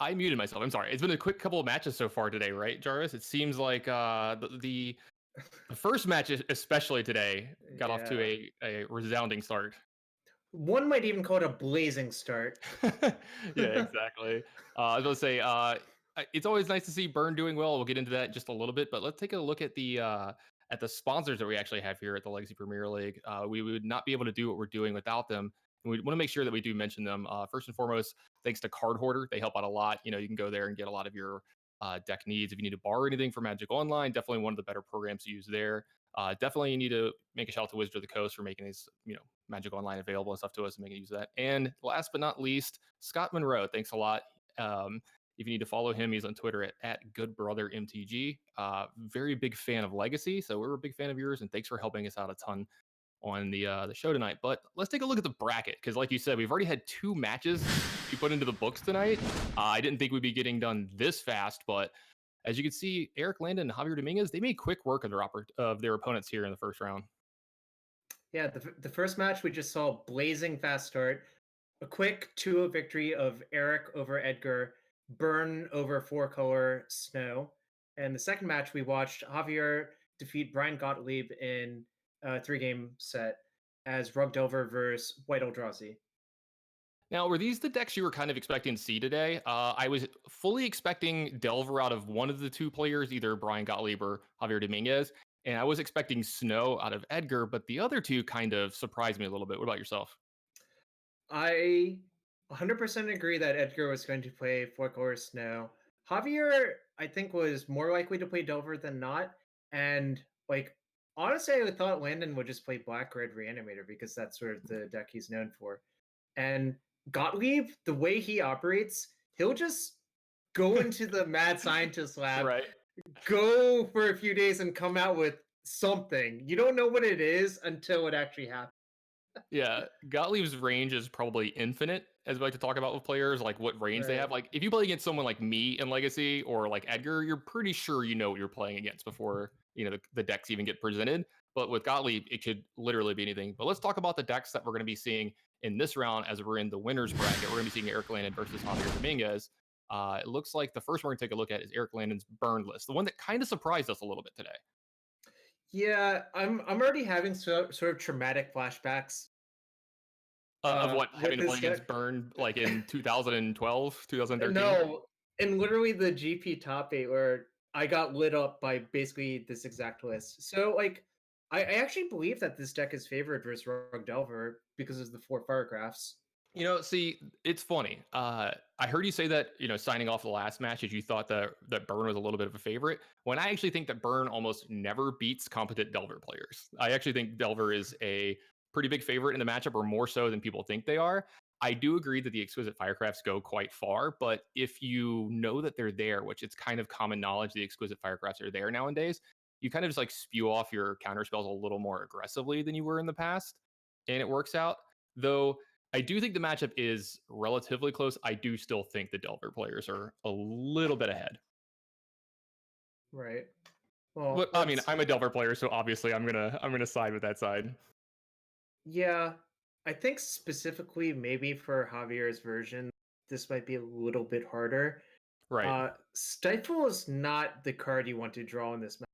I muted myself. I'm sorry. It's been a quick couple of matches so far today, right, Jarvis? It seems like the first match, especially today, got off to a resounding start. One might even call it a blazing start. Yeah, exactly. I was going to say, it's always nice to see Burn doing well. We'll get into that in just a little bit, but let's take a look at the sponsors that we actually have here at the Legacy Premier League. We would not be able to do what we're doing without them. And we want to make sure that we do mention them. First and foremost, thanks to Card Hoarder. They help out a lot. You can go there and get a lot of your deck needs. If you need to borrow anything from Magic Online, definitely one of the better programs to use there. Definitely you need to make a shout out to Wizard of the Coast for making these, Magic Online available and stuff to us and making use of that. And last but not least, Scott Monroe. Thanks a lot. If you need to follow him, he's on Twitter at GoodBrotherMTG. Very big fan of Legacy, so we're a big fan of yours, and thanks for helping us out a ton on the show tonight. But let's take a look at the bracket, because like you said, we've already had 2 matches we put into the books tonight. I didn't think we'd be getting done this fast, but as you can see, Eric Landon and Javier Dominguez, they made quick work of their opponents here in the first round. Yeah, the first match we just saw a blazing fast start, a quick 2-0 victory of Eric over Edgar, Burn over 4-color Snow, and the second match we watched Javier defeat Bryant Gottlieb in a 3-game set as Rug Delver versus White Eldrazi. Now, were these the decks you were kind of expecting to see today? I was fully expecting Delver out of one of the 2 players, either Bryant Gottlieb or Javier Dominguez, and I was expecting Snow out of Edgar, but the other 2 kind of surprised me a little bit. What about yourself? I 100% agree that Edgar was going to play 4-color Snow. Javier, I think, was more likely to play Delver than not, and honestly, I thought Landon would just play Black-Red Reanimator because that's sort of the deck he's known for. And Gottlieb, the way he operates, he'll just go into the mad scientist lab, Right. go for a few days, and come out with something. You don't know what it is until it actually happens. Yeah, Gottlieb's range is probably infinite, as we like to talk about with players, like what range they have. Like, if you play against someone like me in Legacy or like Edgar, you're pretty sure you know what you're playing against before, the decks even get presented. But with Gottlieb, it could literally be anything. But let's talk about the decks that we're going to be seeing in this round as we're in the winner's bracket. We're going to be seeing Eric Landon versus Javier Dominguez. It looks like the first one we're going to take a look at is Eric Landon's burn list, the one that kind of surprised us a little bit today. Yeah, I'm already having sort of traumatic flashbacks. Of what, having to play against Burn like in 2012, 2013? No, and literally the GP top 8 where I got lit up by basically this exact list. So I actually believe that this deck is favored versus Rug Delver because of the 4 paragraphs. See, it's funny. I heard you say that, signing off the last match, you thought that Burn was a little bit of a favorite, when I actually think that Burn almost never beats competent Delver players. I actually think Delver is a pretty big favorite in the matchup, or more so than people think they are. I do agree that the Exquisite Firecrafts go quite far, but if you know that they're there, which it's kind of common knowledge the Exquisite Firecrafts are there nowadays, you kind of just like spew off your counter spells a little more aggressively than you were in the past, and it works out. Though I do think the matchup is relatively close. I do still think the Delver players are a little bit ahead. Right. Well, but I mean, I'm a Delver player, so obviously I'm gonna side with that side. Yeah, I think specifically maybe for Javier's version, this might be a little bit harder. Right. Stifle is not the card you want to draw in this match.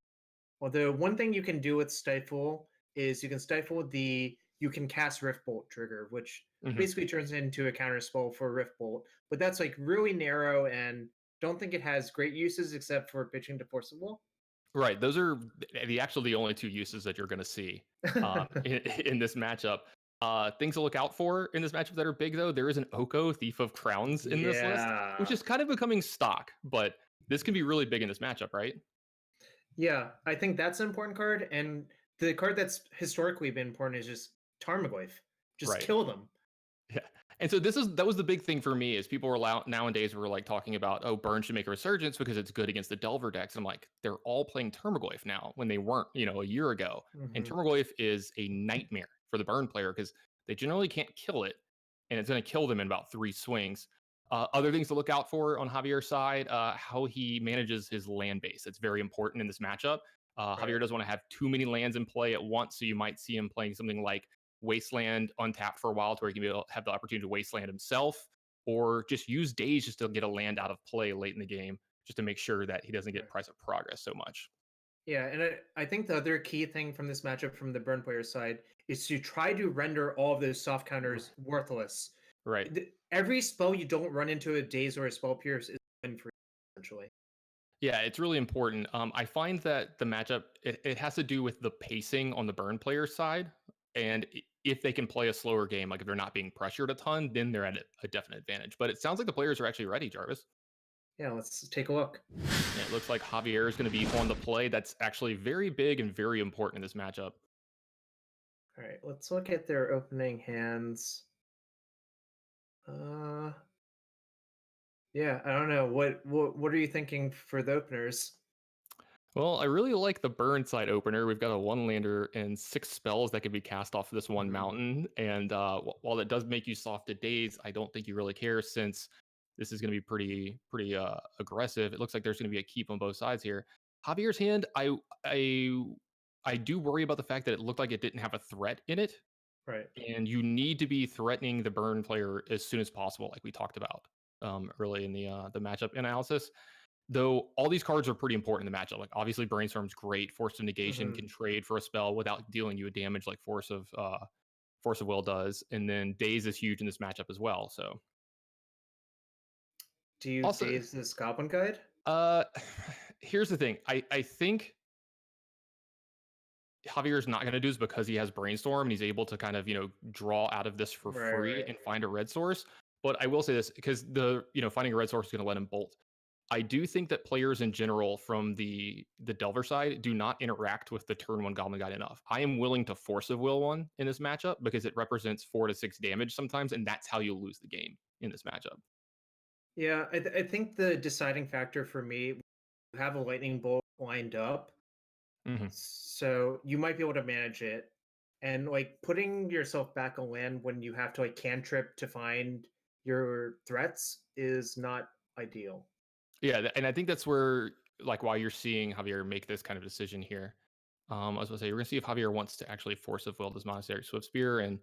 Although one thing you can do with Stifle is you can stifle you can cast Rift Bolt trigger, which basically turns into a counter spell for Rift Bolt. But that's like really narrow, and don't think it has great uses except for pitching to Force of Will. Right. Those are the only 2 uses that you're going to see in this matchup. Things to look out for in this matchup that are big, though. There is an Oko, Thief of Crowns, in this list, which is kind of becoming stock, but this can be really big in this matchup, right? Yeah, I think that's an important card, and the card that's historically been important is just Tarmogoyf. Just kill them. Yeah. And so that was the big thing for me, is people were nowadays were like talking about, oh, Burn should make a resurgence because it's good against the Delver decks. I'm like, they're all playing Tarmogoyf now when they weren't, a year ago. And Tarmogoyf is a nightmare for the Burn player because they generally can't kill it, and it's going to kill them in about 3 swings. Other things to look out for on Javier's side, how he manages his land base. It's very important in this matchup. Javier doesn't want to have too many lands in play at once, so you might see him playing something like Wasteland untapped for a while to where he can have the opportunity to Wasteland himself, or just use days just to get a land out of play late in the game, just to make sure that he doesn't get Right. price of progress so much. Yeah, and I think the other key thing from this matchup from the burn player side is to try to render all of those soft counters worthless. Right. Every spell you don't run into a daze or a spell pierce is a win for you, essentially. Yeah, it's really important. I find that the matchup it has to do with the pacing on the burn player side, and if they can play a slower game, like if they're not being pressured a ton, then they're at a definite advantage. But it sounds like the players are actually ready, Jarvis. Yeah, let's take a look. Yeah, it looks like Javier is going to be on the play. That's actually very big and very important in this matchup. All right, let's look at their opening hands. Uh, yeah, I don't know. What are you thinking for the openers? Well, I really like the burn side opener. We've got a one lander and 6 spells that can be cast off this one Mhm. mountain. And while it does make you soft to days, I don't think you really care since this is going to be pretty aggressive. It looks like there's going to be a keep on both sides here. Javier's hand, I I do worry about the fact that it looked like it didn't have a threat in it, Right. and you need to be threatening the burn player as soon as possible, like we talked about early in the matchup analysis. Though all these cards are pretty important in the matchup. Like obviously Brainstorm's great. Force of Negation Mhm. can trade for a spell without dealing you a damage like Force of Will does. And then Daze is huge in this matchup as well. So Do you also daze this Goblin Guide? uh here's the thing. I think Javier's not going to do this because he has Brainstorm and he's able to kind of, draw out of this for Right, free right. and find a red source. But I will say this because finding a red source is going to let him bolt. I do think that players in general from the Delver side do not interact with the turn one Goblin Guide enough. I am willing to Force of Will one in this matchup because it represents 4 to 6 damage sometimes, and that's how you lose the game in this matchup. Yeah, I think the deciding factor for me, you have a lightning bolt lined up, Hmm. so you might be able to manage it. And like putting yourself back on land when you have to like cantrip to find your threats is not ideal. Yeah, and I think that's where like why you're seeing Javier make this kind of decision here. I was going to say we're going to see if Javier wants to actually Force of Will this Monastery Swift Spear, and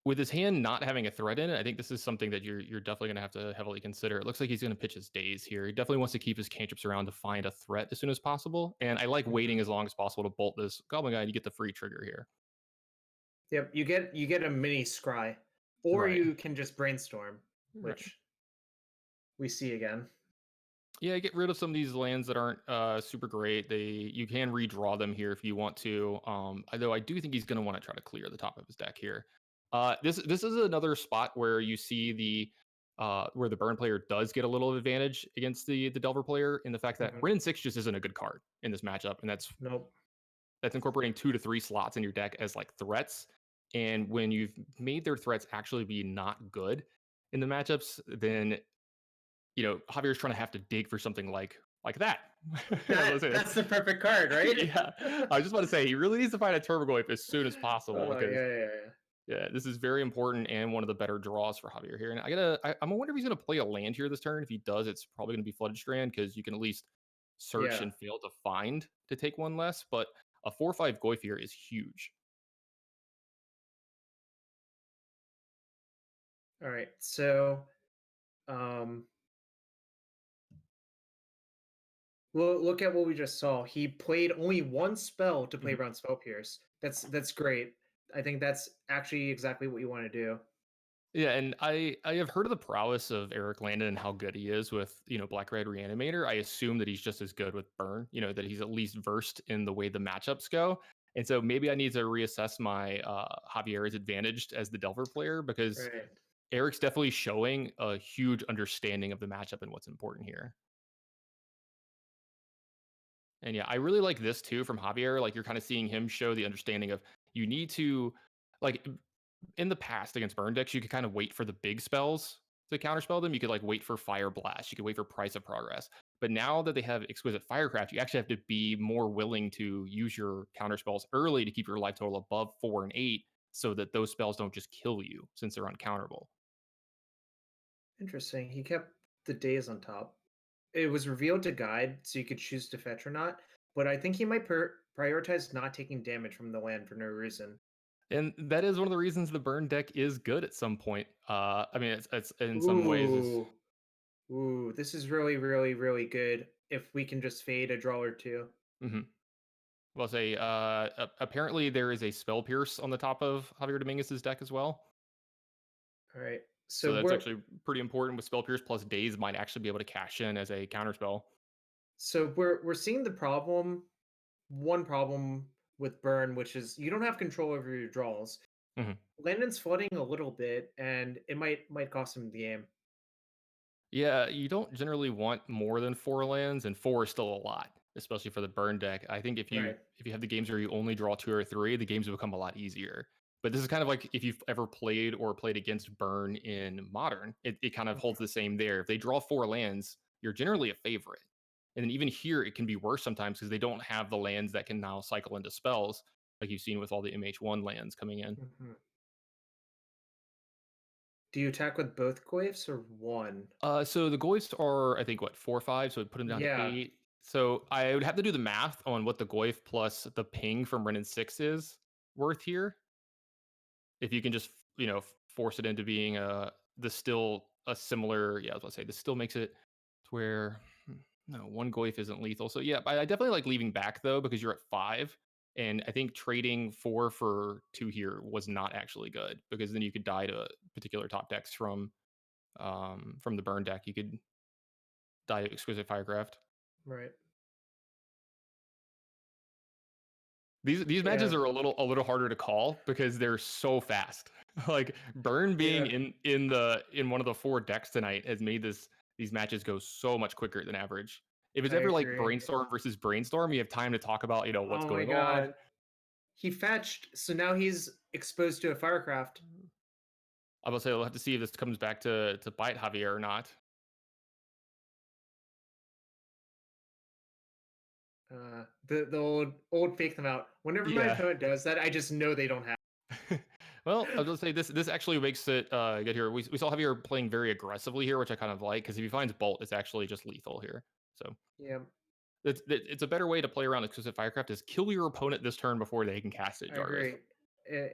with his hand not having a threat in it, I think this is something that you're definitely going to have to heavily consider. It looks like he's going to pitch his days here. He definitely wants to keep his cantrips around to find a threat as soon as possible. And I like waiting Mhm. as long as possible to bolt this Goblin Guy and you get the free trigger here. Yep, you get a mini scry, or Right. you can just brainstorm, Right. which we see again. Yeah, get rid of some of these lands that aren't super great. You can redraw them here if you want to. Although I do think he's going to want to try to clear the top of his deck here. This is another spot where you see where the burn player does get a little advantage against the Delver player in the fact that Mhm. Rin 6 just isn't a good card in this matchup, and Nope. that's incorporating 2 to 3 slots in your deck as like threats. And when you've made their threats actually be not good in the matchups, then Javier's trying to have to dig for something like that. I was gonna say That's the perfect card, right? yeah. I was just about to say he really needs to find a Turbogoyf as soon as possible Oh because yeah, yeah, yeah. yeah, this is very important and one of the better draws for Javier here. And I'm wonder if he's gonna play a land here this turn. If he does, it's probably gonna be Flooded Strand because you can at least search Yeah. and fail to find to take one less. But a 4/5 Goyf here is huge. All right. So, um, well, look at what we just saw. He played only one spell to play Mhm. around Spell Pierce. That's great. I think that's actually exactly what you want to do. Yeah, and I have heard of the prowess of Eric Landon and how good he is with Black Red Reanimator. I assume that he's just as good with Burn. That he's at least versed in the way the matchups go. And so maybe I need to reassess my Javier as advantaged as the Delver player because Right. Eric's definitely showing a huge understanding of the matchup and what's important here. And yeah, I really like this too from Javier. Like you're kind of seeing him show the understanding of you need to like in the past against burn decks, you could kind of wait for the big spells to counterspell them. You could like wait for Fire Blast. You could wait for Price of Progress. But now that they have Exquisite Firecraft, you actually have to be more willing to use your counterspells early to keep your life total above 4 and 8 so that those spells don't just kill you since they're uncounterable. Interesting. He kept the days on top. It was revealed to guide, so you could choose to fetch or not. But I think he might prioritize not taking damage from the land for no reason. And that is one of the reasons the burn deck is good at some point. I mean, it's in some ways is. Ooh, ooh, this is really, really, really good. If we can just fade a draw or two. Mhm. Well, say apparently there is a spell pierce on the top of Javier Dominguez's deck as well. All right. So So that's actually pretty important with spell pierce plus daze might actually be able to cash in as a counterspell. we're seeing the problem, one problem with burn, which is you don't have control over your draws. Mhm. Landon's flooding a little bit, and it might cost him the game. Yeah, you don't generally want more than 4 lands, and 4 is still a lot, especially for the burn deck. I think Right. if you have the games where you only draw 2 or 3, the games will become a lot easier. But this is kind of like if you've ever played or played against burn in modern, it kind of holds Mhm. the same there. If they draw 4 lands, you're generally a favorite. And then even here, it can be worse sometimes because they don't have the lands that can now cycle into spells, like you've seen with all the MH1 lands coming in. Mhm. Do you attack with both Glyphs or one? So the Goyfs are, I think, what, 4 or 5, so it put them down to Yeah. 8. So I would have to do the math on what the Goyf plus the ping from Ren and 6 is worth here. If you can just, force it into being the still a similar, yeah, I was about to say, this still makes it to where, no, one Goyf isn't lethal. So yeah, I definitely like leaving back though, because you're at 5. And I think trading 4 for 2 here was not actually good because then you could die to particular top decks from the burn deck. You could die to Exquisite Firecraft. Right. These matches Yeah. are a little harder to call because they're so fast. Like Burn being Yeah. in one of the 4 decks tonight has made these matches go so much quicker than average. If it's I ever like agree. Brainstorm versus Brainstorm, you have time to talk about, what's Oh my going god. on. He fetched, so now he's exposed to a Firecraft. I will say we'll have to see if this comes back to bite Javier or not. The old fake them out. Whenever my Yeah. opponent does that, I just know they don't have. Well, I was gonna say this actually makes it good here. We saw Javier playing very aggressively here, which I kind of like because if he finds Bolt, it's actually just lethal here. So Yeah, it's a better way to play around Exquisite Firecraft is kill your opponent this turn before they can cast it, I Jarvis. agree. Eh,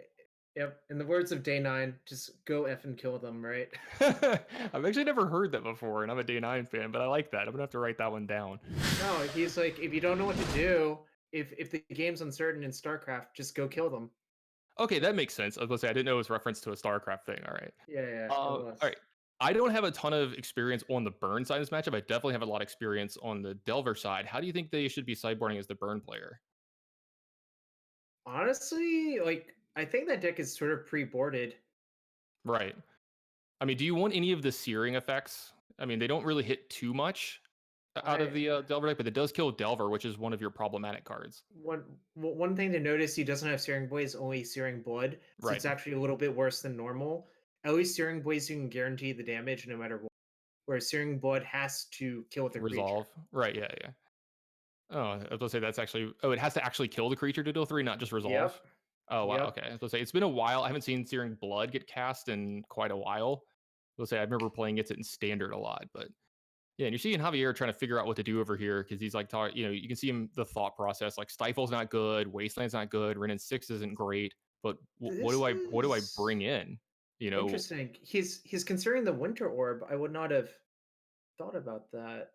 yep. In the words of Day 9, just go F and kill them, right? I've actually never heard that before, and I'm a Day 9 fan, but I like that. I'm gonna have to write that one down. No, he's like, if you don't know what to do, if the game's uncertain in StarCraft, just go kill them. Okay, that makes sense. I was gonna say I didn't know it was reference to a StarCraft thing. All right. Yeah, yeah, it All was. right. I don't have a ton of experience on the burn side of this matchup. I definitely have a lot of experience on the Delver side. How do you think they should be sideboarding as the burn player? Honestly, like, I think that deck is sort of pre-boarded. Right. I mean, do you want any of the searing effects? I mean, they don't really hit too much out I of the Delver deck, but it does kill Delver, which is one of your problematic cards. one thing to notice, he doesn't have Searing Blaze, only Searing Blood, so Right. it's actually a little bit worse than normal. At least Searing Blaze, you can guarantee the damage no matter what, whereas Searing Blood has to kill with a creature. Resolve. Right. Yeah. Yeah. Oh, I was gonna say that's actually. Oh, it has to actually kill the creature to deal 3, not just resolve. Yep, Oh wow. yep. Okay. I was gonna say it's been a while. I haven't seen Searing Blood get cast in quite a while. I will say I remember playing it in standard a lot, but yeah, and you're seeing Javier trying to figure out what to do over here because he's like, you can see him the thought process. Like Stifle's not good, Wasteland's not good, Ren and 6 isn't great, but This what do I bring is in? You know, interesting. He's considering the Winter Orb. I would not have thought about that.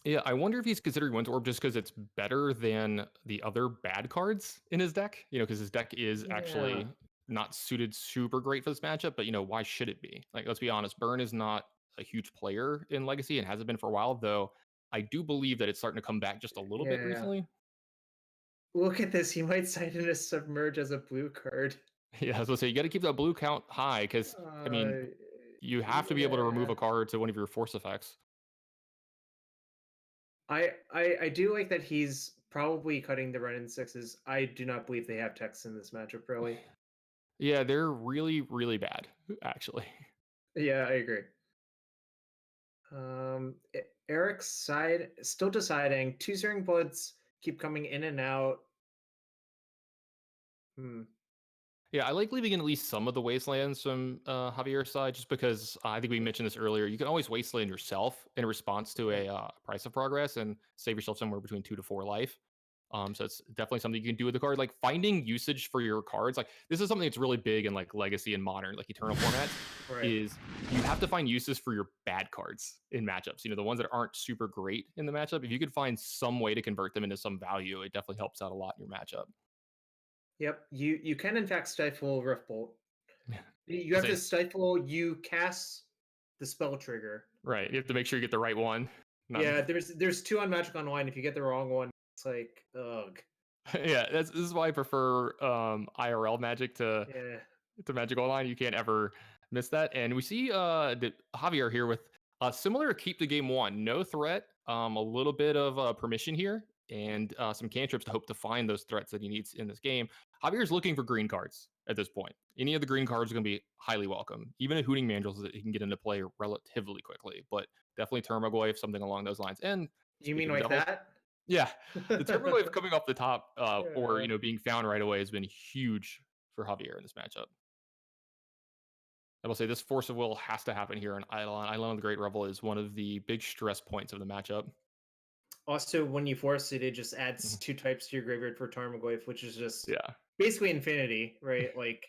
yeah, I wonder if he's considering Winter Orb just because it's better than the other bad cards in his deck. Because his deck is Yeah, actually not suited super great for this matchup. But why should it be? Like, let's be honest, Burn is not a huge player in Legacy and hasn't been for a while. Though I do believe that it's starting to come back just a little bit yeah. recently. Look at this. He might cite in a Submerge as a blue card. Yeah, I was gonna say you got to keep that blue count high because I mean Uh, you have to be able to remove yeah. a card to one of your force effects. I do like that he's probably cutting the run in sixes. I do not believe they have text in this matchup, really. Yeah, they're really really bad actually. Yeah, I agree. Eric's side still deciding. Two Searing Bloods keep coming in and out. Hmm. Yeah, I like leaving in at least some of the wastelands from Javier's side, just because I think we mentioned this earlier. You can always wasteland yourself in response to Yeah. a price of progress and save yourself somewhere between 2 to 4 life. So it's definitely something you can do with the card. Like finding usage for your cards. Like this is something that's really big in like Legacy and Modern, like Eternal formats. Right. Is you have to find uses for your bad cards in matchups. The ones that aren't super great in the matchup. If you could find some way to convert them into some value, it definitely helps out a lot in your matchup. Yep. You can in fact stifle Riftbolt. You I'll have say, to stifle. You cast the spell trigger. right. You have to make sure you get the right one. Yeah, there's 2 on Magic Online. If you get the wrong one, it's like, ugh. Yeah, this is why I prefer IRL Magic to Magic Online. You can't ever miss that. And we see Javier here with similar keep to game 1. No threat, a little bit of permission here, and some cantrips to hope to find those threats that he needs in this game. Javier's looking for green cards at this point. Any of the green cards are going to be highly welcome. Even a Hooting Mandrills that he can get into play relatively quickly, but definitely Termagoyf, something along those lines. And You mean speaking of like devils, that? yeah, the Termagoyf coming off the top or Yeah. being found right away has been huge for Javier in this matchup. I will say this Force of Will has to happen here in Eidolon. Eidolon of the Great Revel is one of the big stress points of the matchup. Also, when you force it, it just adds 2 types to your graveyard for Tarmogoyf, which is just basically infinity, right? Like,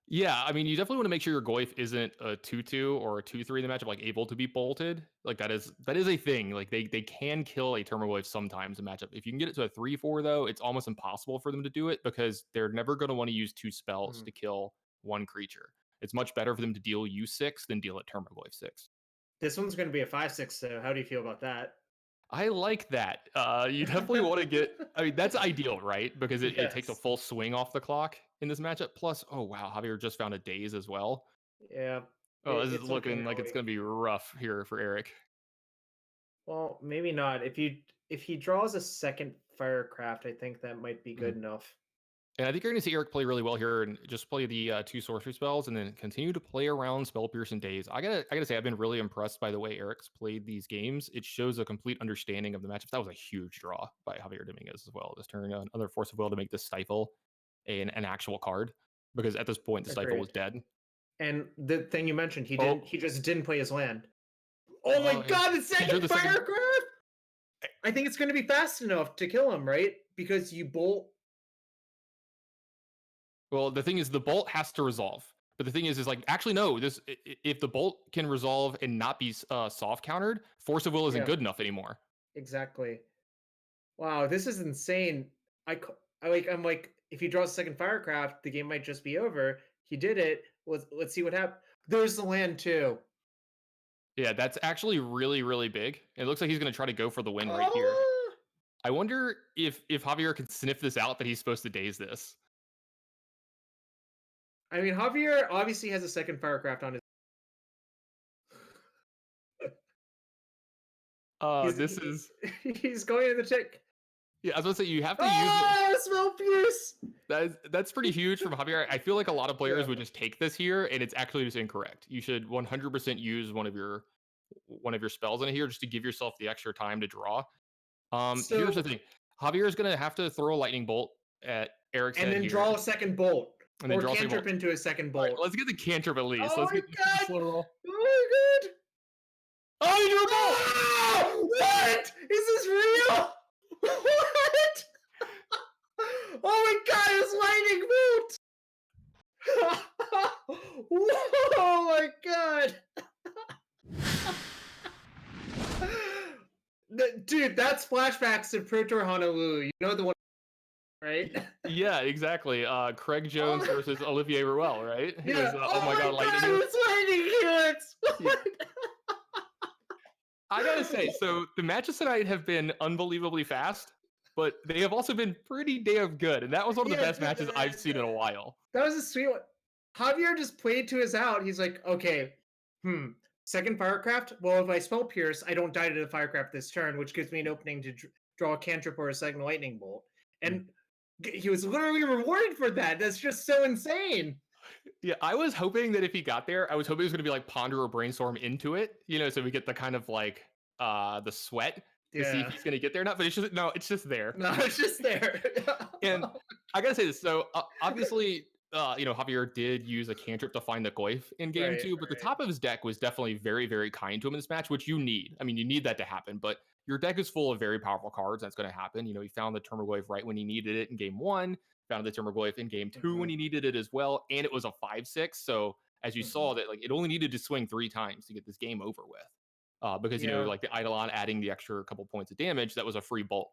yeah, I mean, you definitely want to make sure your Goyf isn't a 2/2 or a 2/3 in the matchup, like able to be bolted. Like that is a thing. Like they can kill a Termagoyf sometimes in matchup. If you can get it to a 3/4 though, it's almost impossible for them to do it because they're never going to want to use 2 spells to kill 1 creature. It's much better for them to deal you 6 than deal at Termagoyf 6. This one's going to be a 5/6, so how do you feel about that? I like that. You definitely want to get. I mean, that's ideal, right? Because it takes a full swing off the clock in this matchup. Plus, oh wow, Javier just found a daze as well. Yeah. Oh, this is looking like it's going to be rough here for Eric. Well, maybe not. If he draws a second Firecraft, I think that might be good enough. And I think you're going to see Eric play really well here and just play the 2 sorcery spells and then continue to play around Spell Pierce and Daze. I gotta say, I've been really impressed by the way Eric's played these games. It shows a complete understanding of the matchups. That was a huge draw by Javier Dominguez as well. Just turning another Force of Will to make this Stifle an actual card because at this point the Stifle was dead. And the thing you mentioned, he just didn't play his land. Oh my god, the second Firecraft! I think it's going to be fast enough to kill him, right? Because you bolt. Well, the thing is, the bolt has to resolve. But the thing is like, actually, no. If the bolt can resolve and not be soft countered, Force of Will isn't good enough anymore. Exactly. Wow, this is insane. I'm like, if he draws a second Firecraft, the game might just be over. He did it. Let's see what happens. There's the land too. Yeah, that's actually really, really big. It looks like he's going to try to go for the win right here. I wonder if Javier can sniff this out that he's supposed to daze this. I mean, Javier obviously has a second Firecraft on his. He's going in the tick. Yeah, I was going to say you have to use Spell Pierce! That's pretty huge from Javier. I feel like a lot of players would just take this here, and it's actually just incorrect. You should 100% use one of your spells in here just to give yourself the extra time to draw. Here's the thing: Javier is going to have to throw a lightning bolt at Eric's head and then draw a second bolt, and then draw cantrip into a second bolt. Right, let's get the cantrip at least. Oh let's my get god! The roll. Oh my god! Oh, you drew a bolt! What? Is this real? What? Oh my god, it's lightning bolt! Oh my god! Dude, that's flashbacks to Pro Tour Honolulu. You know the one, right? Yeah, exactly. Craig Jones versus Olivier Ruel, right? Yeah. Was, oh my god, lightning! It's lightning hits! I gotta say, so the matches tonight have been unbelievably fast, but they have also been pretty damn good. And that was one of the best matches I've seen in a while. That was a sweet one. Javier just played to his out. He's like, okay, second Firecraft? Well, if I Spell Pierce, I don't die to the Firecraft this turn, which gives me an opening to draw a cantrip or a second lightning bolt. And he was literally rewarded for that. That's just so insane. Yeah, I was hoping that if he got there, I was hoping it was going to be like Ponder or Brainstorm into it, so we get the kind of like the sweat to see if he's going to get there or not. But it's just there. No, it's just there. And I got to say this. So obviously, Javier did use a cantrip to find the Goyf in game 2, but the top of his deck was definitely very, very kind to him in this match, which you need. I mean, you need that to happen, but your deck is full of very powerful cards. That's going to happen. You know, he found the Termagloive right when he needed it in game 1, found the Termagloive in game 2 when he needed it as well, and it was a 5/6. So as you saw that, like, it only needed to swing 3 times to get this game over with. Because, you know, like the Eidolon adding the extra couple points of damage, that was a free bolt,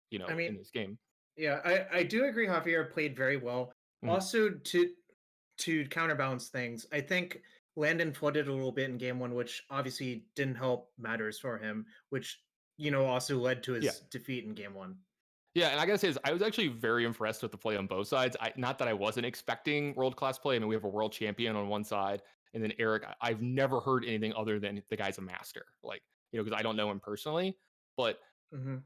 you know, I mean, in this game. yeah, I do agree Javier played very well. Also, to counterbalance things, I think Landon flooded a little bit in game 1, which obviously didn't help matters for him, which, you know, also led to his defeat in game 1. Yeah, and I gotta say, I was actually very impressed with the play on both sides. Not that I wasn't expecting world-class play. I mean, we have a world champion on one side, and then Eric, I've never heard anything other than the guy's a master. Like, you know, because I don't know him personally. But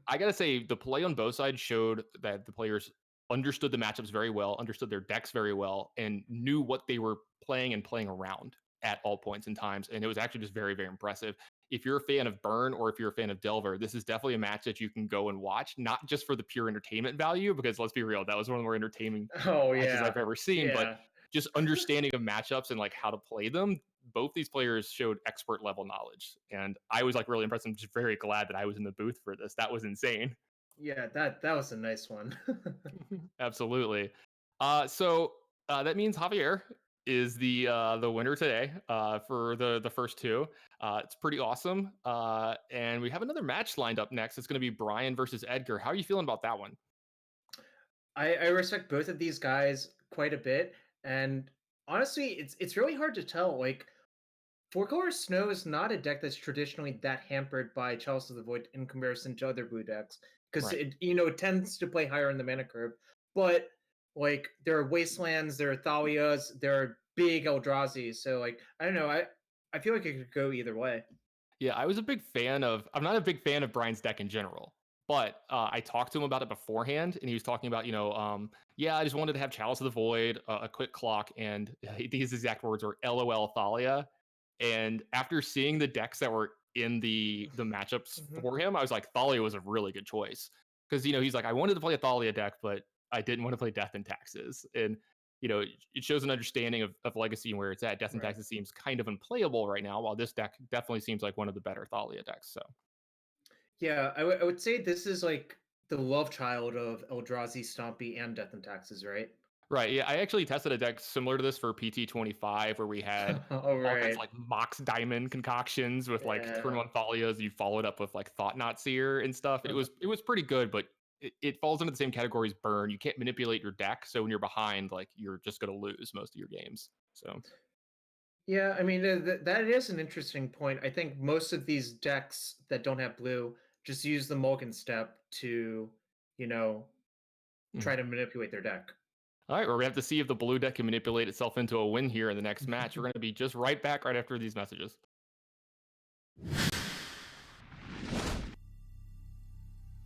I gotta say, the play on both sides showed that the players understood the matchups very well, understood their decks very well, and knew what they were playing and playing around at all points in times. And it was actually just very, very impressive. If you're a fan of Burn or if you're a fan of Delver, this is definitely a match that you can go and watch, not just for the pure entertainment value, because let's be real, that was one of the more entertaining matches I've ever seen, but just understanding of matchups and like how to play them. Both these players showed expert level knowledge, and I was like really impressed. I'm just very glad that I was in the booth for this. That was insane. Yeah, that was a nice one. Absolutely. So that means Javier is the winner today for the first two. It's pretty awesome. And we have another match lined up next. It's going to be Bryant versus Edgar. How are you feeling about that one? I respect both of these guys quite a bit, and honestly, it's really hard to tell. Like, Four Color Snow is not a deck that's traditionally that hampered by Chalice of the Void in comparison to other blue decks, because it, you know, it tends to play higher in the mana curve. But like, there are Wastelands, there are Thalias, there are big Eldrazi. So like, I don't know, I feel like it could go either way. Yeah, I'm not a big fan of Brian's deck in general, but I talked to him about it beforehand, and he was talking about, you know, yeah, I just wanted to have Chalice of the Void, a quick clock, and these exact words were LOL Thalia. And after seeing the decks that were in the matchups for him, I was like, Thalia was a really good choice. Because, you know, he's like, I wanted to play a Thalia deck, but I didn't want to play Death and Taxes. And, you know, it shows an understanding of Legacy and where it's at. Death and Taxes seems kind of unplayable right now, while this deck definitely seems like one of the better Thalia decks. So, yeah, I would say this is like the love child of Eldrazi, Stompy, and Death and Taxes, right? right. Yeah, I actually tested a deck similar to this for PT25 where we had all kinds of like Mox Diamond concoctions with like turn one Thalias. You followed up with like Thought Knot Seer and stuff. It was pretty good, but it falls into the same category as Burn. You can't manipulate your deck, so when you're behind, like you're just gonna lose most of your games. So yeah, I mean that is an interesting point. I think most of these decks that don't have blue just use the Mulligan step to, you know, try to manipulate their deck. All right, we're gonna have to see if the blue deck can manipulate itself into a win here in the next match. We're gonna be just right back right after these messages.